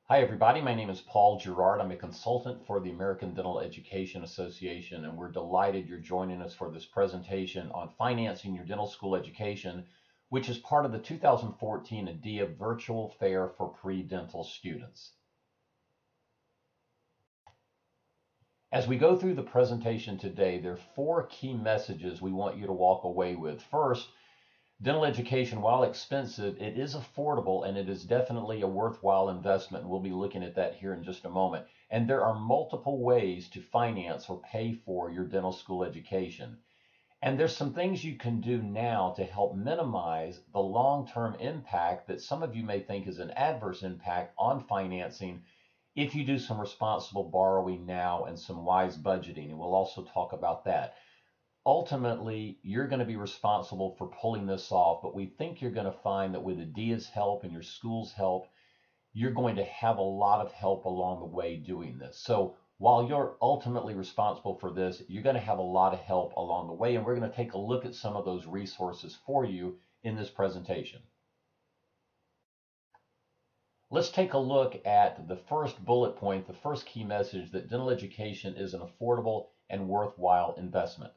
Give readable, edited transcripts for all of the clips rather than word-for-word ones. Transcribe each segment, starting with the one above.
Hi, everybody. My name is Paul Girard. I'm a consultant for the American Dental Education Association, and we're delighted you're joining us for this presentation on financing your dental school education, which is part of the 2014 ADIA Virtual Fair for Pre-Dental Students. As we go through the presentation today, there are four key messages we want you to walk away with. First, dental education, while expensive, it is affordable and it is definitely a worthwhile investment. And we'll be looking at that here in just a moment. And there are multiple ways to finance or pay for your dental school education. And there's some things you can do now to help minimize the long-term impact that some of you may think is an adverse impact on financing if you do some responsible borrowing now and some wise budgeting. And we'll also talk about that. Ultimately, you're going to be responsible for pulling this off, but we think you're going to find that with ADIA's help and your school's help, you're going to have a lot of help along the way doing this. So while you're ultimately responsible for this, you're going to have a lot of help along the way, and we're going to take a look at some of those resources for you in this presentation. Let's take a look at the first bullet point, the first key message, that dental education is an affordable and worthwhile investment.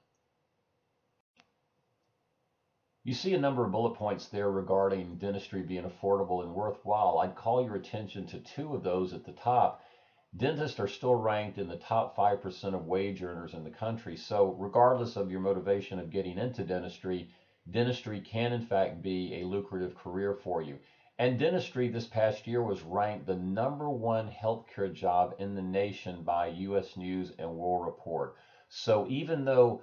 You see a number of bullet points there regarding dentistry being affordable and worthwhile. I'd call your attention to two of those at the top. Dentists are still ranked in the top 5% of wage earners in the country. So regardless of your motivation of getting into dentistry, dentistry can in fact be a lucrative career for you. And dentistry this past year was ranked the #1 healthcare job in the nation by US News and World Report. So even though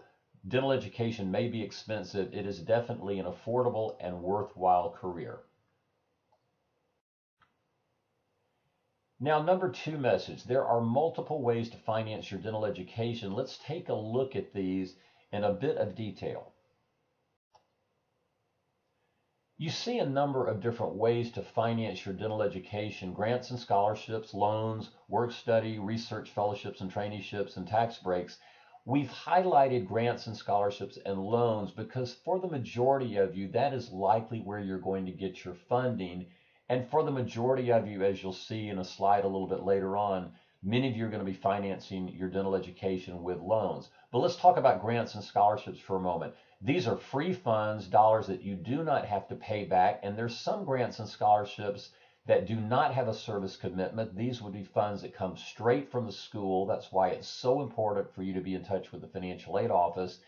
dental education may be expensive, it is definitely an affordable and worthwhile career. Now, #2 message, there are multiple ways to finance your dental education. Let's take a look at these in a bit of detail. You see a number of different ways to finance your dental education: grants and scholarships, loans, work study, research fellowships and traineeships, and tax breaks. We've highlighted grants and scholarships and loans because for the majority of you, that is likely where you're going to get your funding. And for the majority of you, as you'll see in a slide a little bit later on, many of you are going to be financing your dental education with loans. But let's talk about grants and scholarships for a moment. These are free funds, dollars that you do not have to pay back, and there's some grants and scholarships that do not have a service commitment. These would be funds that come straight from the school. That's why it's so important for you to be in touch with the financial aid office.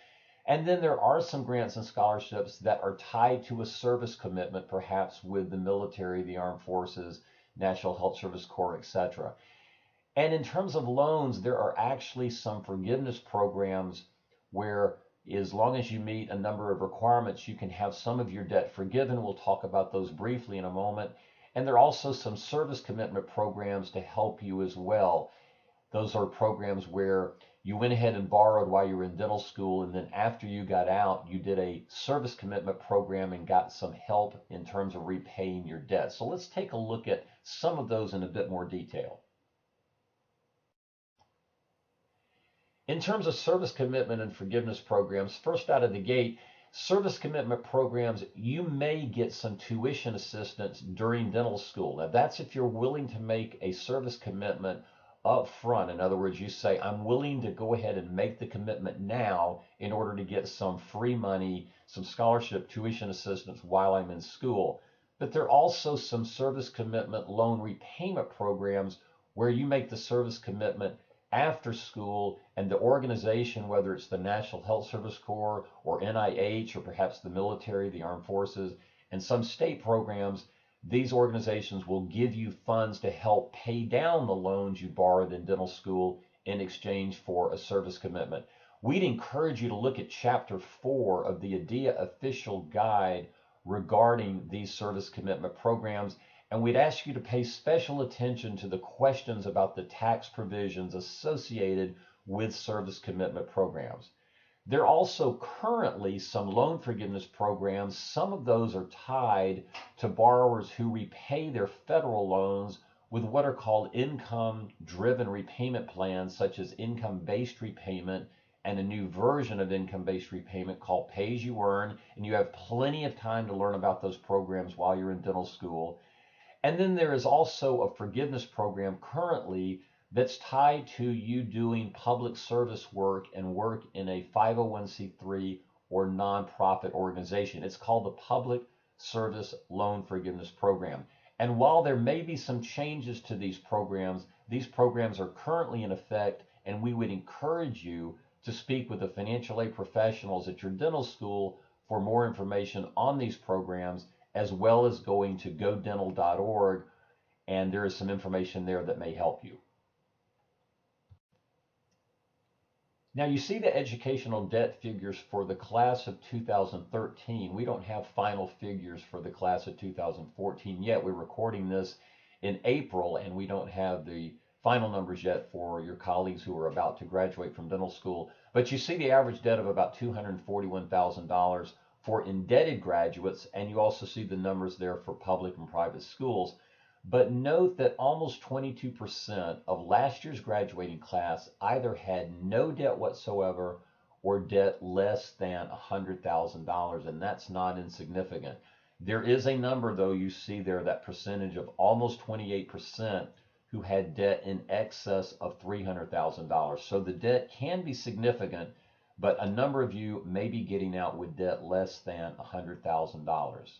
And then there are some grants and scholarships that are tied to a service commitment, perhaps with the military, the armed forces, National Health Service Corps, etc. And in terms of loans, there are actually some forgiveness programs where, as long as you meet a number of requirements, you can have some of your debt forgiven. We'll talk about those briefly in a moment. And there are also some service commitment programs to help you as well. Those are programs where you went ahead and borrowed while you were in dental school, and then after you got out, you did a service commitment program and got some help in terms of repaying your debt. So let's take a look at some of those in a bit more detail. In terms of service commitment and forgiveness programs, first out of the gate, service commitment programs, you may get some tuition assistance during dental school. Now, that's if you're willing to make a service commitment up front. In other words, you say, I'm willing to go ahead and make the commitment now in order to get some free money, some scholarship tuition assistance while I'm in school. But there are also some service commitment loan repayment programs where you make the service commitment after school, and the organization, whether it's the National Health Service Corps or NIH or perhaps the military, the armed forces, and some state programs, these organizations will give you funds to help pay down the loans you borrowed in dental school in exchange for a service commitment. We'd encourage you to look at Chapter 4 of the ADIA official guide regarding these service commitment programs, and we'd ask you to pay special attention to the questions about the tax provisions associated with service commitment programs. There are also currently some loan forgiveness programs. Some of those are tied to borrowers who repay their federal loans with what are called income-driven repayment plans, such as income-based repayment and a new version of income-based repayment called pay-as-you-earn. And you have plenty of time to learn about those programs while you're in dental school. And then there is also a forgiveness program currently that's tied to you doing public service work and work in a 501c3 or nonprofit organization. It's called the Public Service Loan Forgiveness Program. And while there may be some changes to these programs are currently in effect, and we would encourage you to speak with the financial aid professionals at your dental school for more information on these programs, as well as going to godental.org, and there is some information there that may help you. Now you see the educational debt figures for the class of 2013. We don't have final figures for the class of 2014 yet. We're recording this in April, and we don't have the final numbers yet for your colleagues who are about to graduate from dental school. But you see the average debt of about $241,000 for indebted graduates, and you also see the numbers there for public and private schools. But note that almost 22% of last year's graduating class either had no debt whatsoever or debt less than $100,000, and that's not insignificant. There is a number, though, you see there, that percentage of almost 28% who had debt in excess of $300,000. So the debt can be significant, but a number of you may be getting out with debt less than $100,000.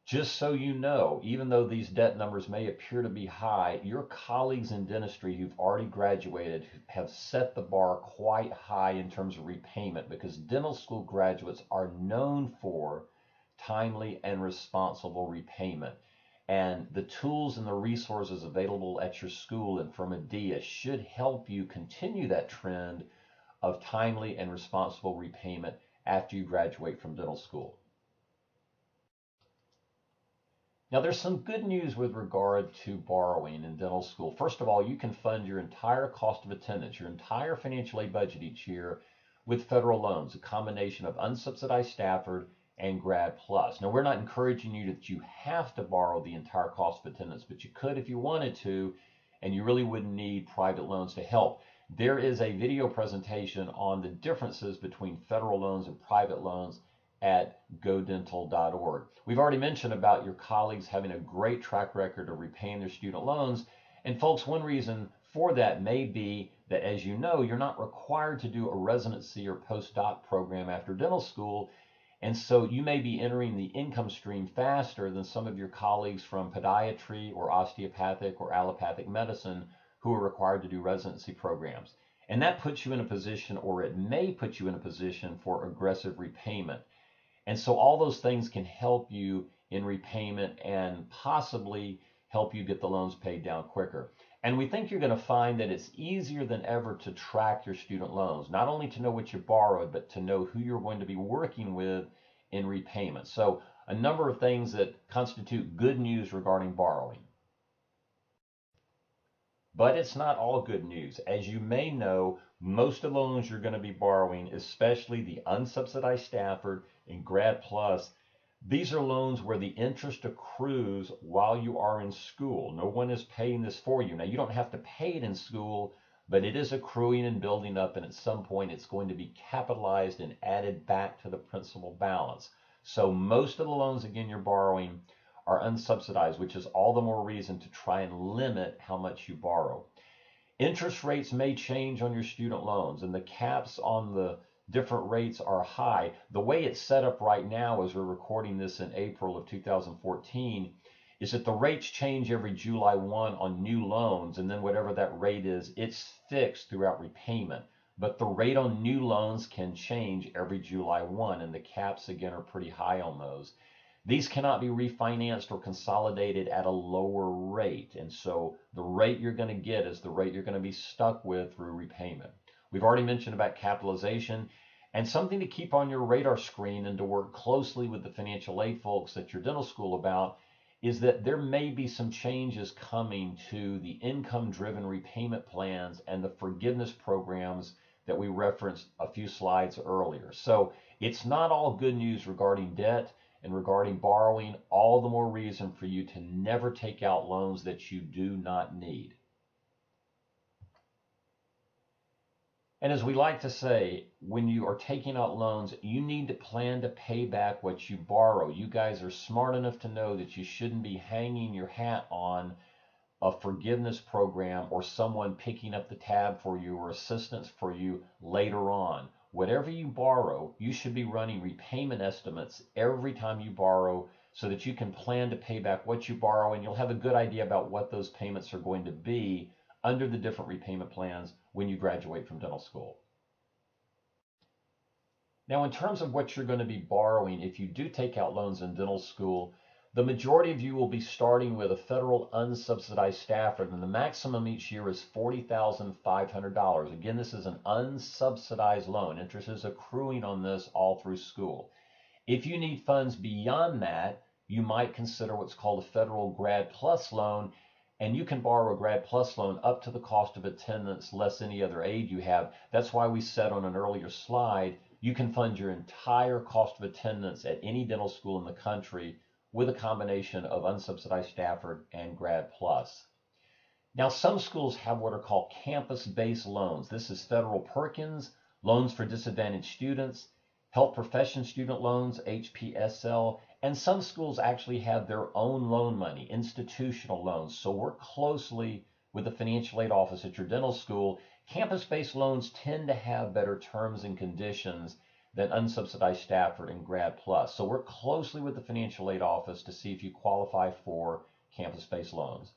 Just so you know, even though these debt numbers may appear to be high, your colleagues in dentistry who've already graduated have set the bar quite high in terms of repayment, because dental school graduates are known for timely and responsible repayment. And the tools and the resources available at your school and from ADIA should help you continue that trend of timely and responsible repayment after you graduate from dental school. Now, there's some good news with regard to borrowing in dental school. First of all, you can fund your entire cost of attendance, your entire financial aid budget each year with federal loans, a combination of unsubsidized Stafford and Grad Plus. Now, we're not encouraging you that you have to borrow the entire cost of attendance, but you could if you wanted to, and you really wouldn't need private loans to help. There is a video presentation on the differences between federal loans and private loans at godental.org. We've already mentioned about your colleagues having a great track record of repaying their student loans. And folks, one reason for that may be that, as you know, you're not required to do a residency or postdoc program after dental school. And so you may be entering the income stream faster than some of your colleagues from podiatry or osteopathic or allopathic medicine who are required to do residency programs. And that puts you in a position, or it may put you in a position, for aggressive repayment. And so all those things can help you in repayment and possibly help you get the loans paid down quicker. And we think you're going to find that it's easier than ever to track your student loans, not only to know what you borrowed, but to know who you're going to be working with in repayment. So a number of things that constitute good news regarding borrowing. But it's not all good news. As you may know, most of the loans you're going to be borrowing, especially the unsubsidized Stafford and Grad Plus, these are loans where the interest accrues while you are in school. No one is paying this for you. Now, you don't have to pay it in school, but it is accruing and building up, and at some point it's going to be capitalized and added back to the principal balance. So most of the loans, again, you're borrowing are unsubsidized, which is all the more reason to try and limit how much you borrow. Interest rates may change on your student loans, and the caps on the different rates are high. The way it's set up right now, as we're recording this in April of 2014, is that the rates change every July 1 on new loans, and then whatever that rate is, it's fixed throughout repayment. But the rate on new loans can change every July 1, and the caps, again, are pretty high on those. These cannot be refinanced or consolidated at a lower rate. And so the rate you're going to get is the rate you're going to be stuck with through repayment. We've already mentioned about capitalization, and something to keep on your radar screen and to work closely with the financial aid folks at your dental school about is that there may be some changes coming to the income-driven repayment plans and the forgiveness programs that we referenced a few slides earlier. So it's not all good news regarding debt and regarding borrowing, all the more reason for you to never take out loans that you do not need. And as we like to say, when you are taking out loans, you need to plan to pay back what you borrow. You guys are smart enough to know that you shouldn't be hanging your hat on a forgiveness program or someone picking up the tab for you or assistance for you later on. Whatever you borrow, you should be running repayment estimates every time you borrow so that you can plan to pay back what you borrow, and you'll have a good idea about what those payments are going to be under the different repayment plans when you graduate from dental school. Now, in terms of what you're going to be borrowing, if you do take out loans in dental school, the majority of you will be starting with a federal unsubsidized Stafford, and the maximum each year is $40,500. Again, this is an unsubsidized loan. Interest is accruing on this all through school. If you need funds beyond that, you might consider what's called a federal Grad Plus loan, and you can borrow a Grad Plus loan up to the cost of attendance less any other aid you have. That's why we said on an earlier slide, you can fund your entire cost of attendance at any dental school in the country with a combination of unsubsidized Stafford and Grad Plus. Now, some schools have what are called campus-based loans. This is Federal Perkins, loans for disadvantaged students, health profession student loans, HPSL, and some schools actually have their own loan money, institutional loans. So work closely with the financial aid office at your dental school. Campus-based loans tend to have better terms and conditions than unsubsidized Stafford and Grad Plus. So work closely with the financial aid office to see if you qualify for campus-based loans.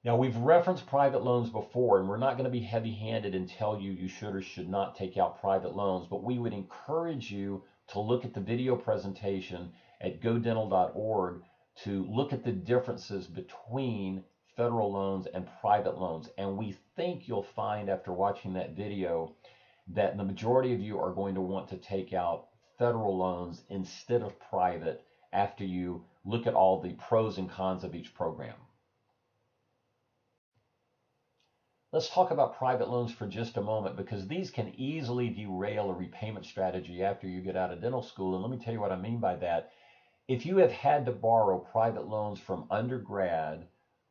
Now, we've referenced private loans before, and we're not going to be heavy-handed and tell you you should or should not take out private loans, but we would encourage you to look at the video presentation at godental.org to look at the differences between federal loans and private loans. And we think you'll find after watching that video that the majority of you are going to want to take out federal loans instead of private after you look at all the pros and cons of each program. Let's talk about private loans for just a moment, because these can easily derail a repayment strategy after you get out of dental school. And let me tell you what I mean by that. If you have had to borrow private loans from undergrad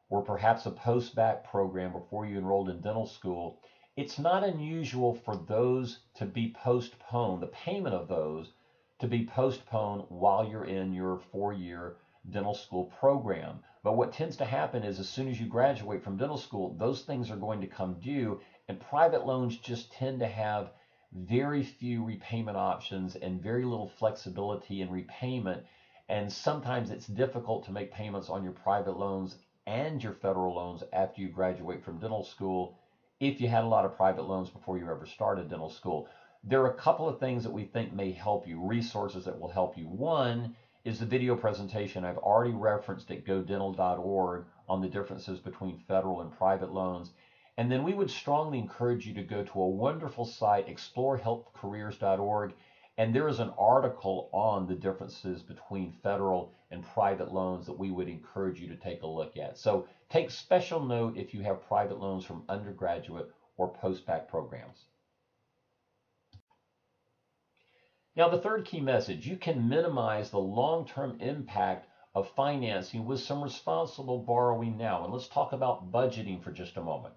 or perhaps a post-bac program before you enrolled in dental school, it's not unusual for those to be postponed, the payment of those to be postponed while you're in your 4-year dental school program. But what tends to happen is as soon as you graduate from dental school, those things are going to come due, and private loans just tend to have very few repayment options and very little flexibility in repayment. And sometimes it's difficult to make payments on your private loans and your federal loans after you graduate from dental school if you had a lot of private loans before you ever started dental school. There are a couple of things that we think may help you, resources that will help you. One is the video presentation I've already referenced at godental.org on the differences between federal and private loans. And then we would strongly encourage you to go to a wonderful site, explorehealthcareers.org, and there is an article on the differences between federal and private loans that we would encourage you to take a look at. So take special note if you have private loans from undergraduate or post-bac programs. Now, the third key message, you can minimize the long-term impact of financing with some responsible borrowing now. And let's talk about budgeting for just a moment.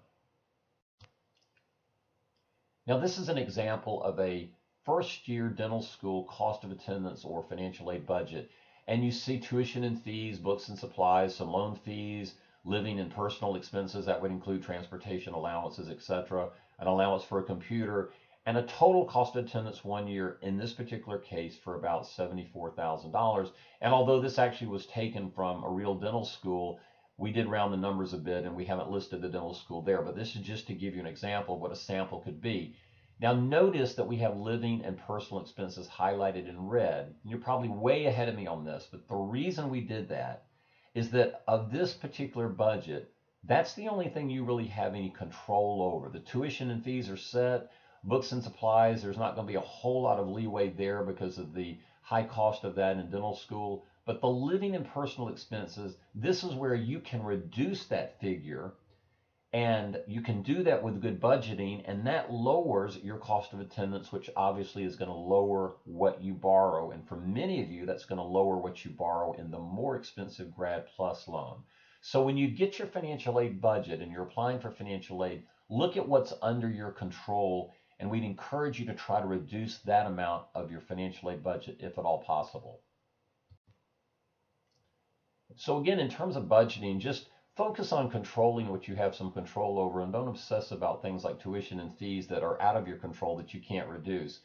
Now, this is an example of a first-year dental school cost of attendance or financial aid budget. And you see tuition and fees, books and supplies, some loan fees, living and personal expenses. That would include transportation allowances, etc., an allowance for a computer, and a total cost of attendance 1 year in this particular case for about $74,000. And although this actually was taken from a real dental school, we did round the numbers a bit and we haven't listed the dental school there, but this is just to give you an example of what a sample could be. Now notice that we have living and personal expenses highlighted in red. You're probably way ahead of me on this, but the reason we did that is that of this particular budget, that's the only thing you really have any control over. The tuition and fees are set. Books and supplies, there's not going to be a whole lot of leeway there because of the high cost of that in dental school. But the living and personal expenses, this is where you can reduce that figure, and you can do that with good budgeting, and that lowers your cost of attendance, which obviously is going to lower what you borrow. And for many of you, that's going to lower what you borrow in the more expensive Grad Plus loan. So when you get your financial aid budget and you're applying for financial aid, look at what's under your control, and we'd encourage you to try to reduce that amount of your financial aid budget if at all possible. So again, in terms of budgeting, just focus on controlling what you have some control over, and don't obsess about things like tuition and fees that are out of your control that you can't reduce.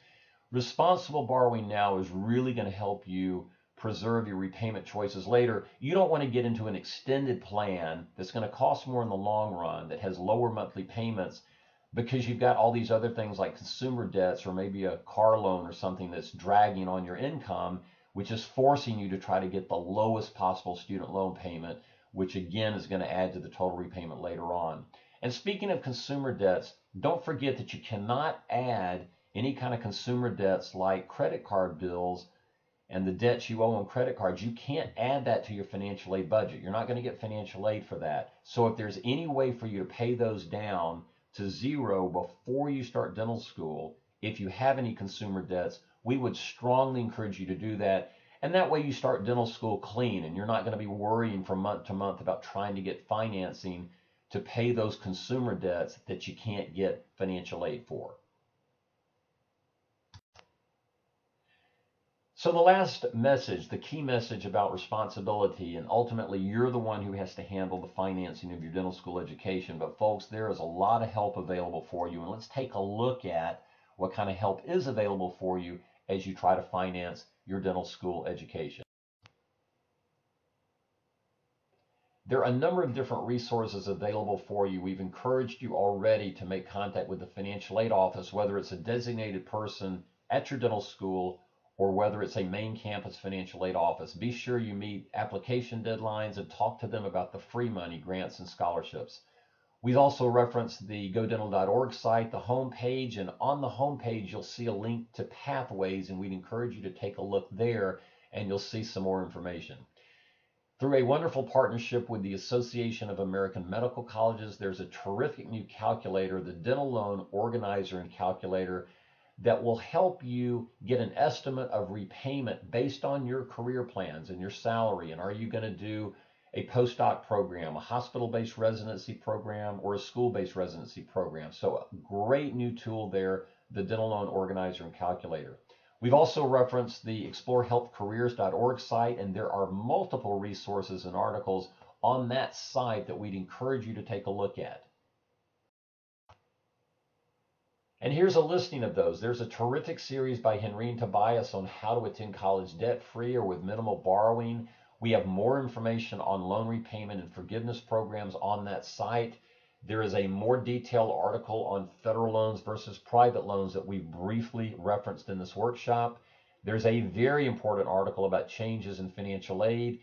Responsible borrowing now is really going to help you preserve your repayment choices later. You don't want to get into an extended plan that's going to cost more in the long run, that has lower monthly payments, because you've got all these other things like consumer debts or maybe a car loan or something that's dragging on your income, which is forcing you to try to get the lowest possible student loan payment, which again is going to add to the total repayment later on. And speaking of consumer debts, don't forget that you cannot add any kind of consumer debts like credit card bills and the debts you owe on credit cards. You can't add that to your financial aid budget. You're not going to get financial aid for that. So if there's any way for you to pay those down to zero before you start dental school, if you have any consumer debts, we would strongly encourage you to do that. And that way you start dental school clean, and you're not going to be worrying from month to month about trying to get financing to pay those consumer debts that you can't get financial aid for. So the last message, the key message about responsibility, and ultimately you're the one who has to handle the financing of your dental school education. But folks, there is a lot of help available for you, and let's take a look at what kind of help is available for you as you try to finance your dental school education. There are a number of different resources available for you. We've encouraged you already to make contact with the financial aid office, whether it's a designated person at your dental school or whether it's a main campus financial aid office. Be sure you meet application deadlines and talk to them about the free money, grants, and scholarships. We've also referenced the godental.org site, the homepage, and on the homepage you'll see a link to Pathways, and we'd encourage you to take a look there and you'll see some more information. Through a wonderful partnership with the Association of American Medical Colleges, there's a terrific new calculator, the Dental Loan Organizer and Calculator, that will help you get an estimate of repayment based on your career plans and your salary. And are you going to do a postdoc program, a hospital-based residency program, or a school-based residency program? So a great new tool there, the Dental Loan Organizer and Calculator. We've also referenced the explorehealthcareers.org site, and there are multiple resources and articles on that site that we'd encourage you to take a look at. And here's a listing of those. There's a terrific series by Henrine Tobias on how to attend college debt-free or with minimal borrowing. We have more information on loan repayment and forgiveness programs on that site. There is a more detailed article on federal loans versus private loans that we briefly referenced in this workshop. There's a very important article about changes in financial aid.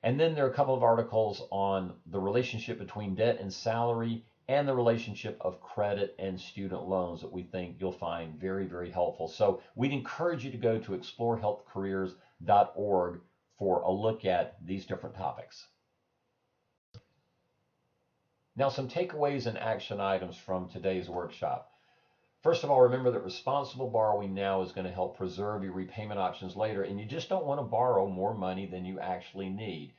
And then there are a couple of articles on the relationship between debt and salary and the relationship of credit and student loans that we think you'll find very, very helpful. So we'd encourage you to go to explorehealthcareers.org for a look at these different topics. Now, some takeaways and action items from today's workshop. First of all, remember that responsible borrowing now is going to help preserve your repayment options later, and you just don't want to borrow more money than you actually need.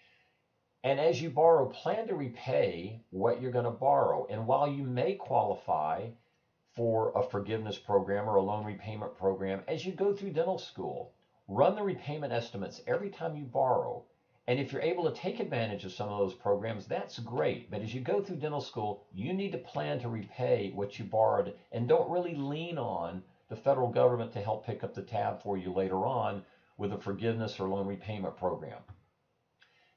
And as you borrow, plan to repay what you're going to borrow. And while you may qualify for a forgiveness program or a loan repayment program, as you go through dental school, run the repayment estimates every time you borrow. And if you're able to take advantage of some of those programs, that's great. But as you go through dental school, you need to plan to repay what you borrowed, and don't really lean on the federal government to help pick up the tab for you later on with a forgiveness or loan repayment program.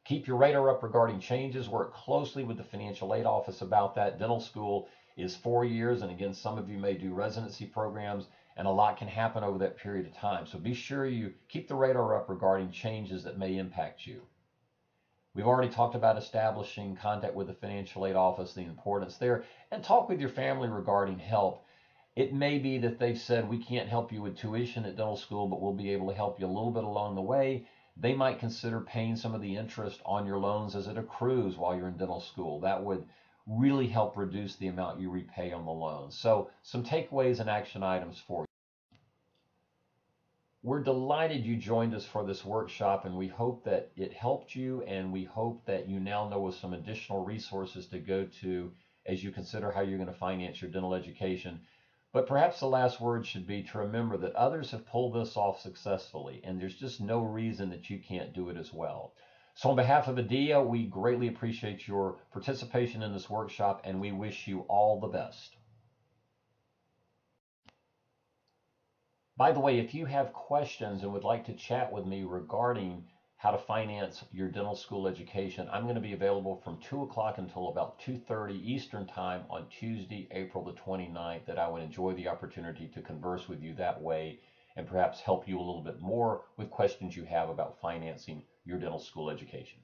Keep your radar up regarding changes. Work closely with the financial aid office about that. Dental school is 4 years, and again, some of you may do residency programs, and a lot can happen over that period of time. So be sure you keep the radar up regarding changes that may impact you. We've already talked about establishing contact with the financial aid office, the importance there, and talk with your family regarding help. It may be that they've said, we can't help you with tuition at dental school, but we'll be able to help you a little bit along the way. They might consider paying some of the interest on your loans as it accrues while you're in dental school. That would really help reduce the amount you repay on the loans. So some takeaways and action items for you. We're delighted you joined us for this workshop, and we hope that it helped you, and we hope that you now know of some additional resources to go to as you consider how you're going to finance your dental education. But perhaps the last word should be to remember that others have pulled this off successfully, and there's just no reason that you can't do it as well. So, on behalf of ADIA, we greatly appreciate your participation in this workshop, and we wish you all the best. By the way, if you have questions and would like to chat with me regarding how to finance your dental school education, I'm going to be available from 2 o'clock until about 2:30 Eastern Time on Tuesday, April the 29th, that I would enjoy the opportunity to converse with you that way and perhaps help you a little bit more with questions you have about financing your dental school education.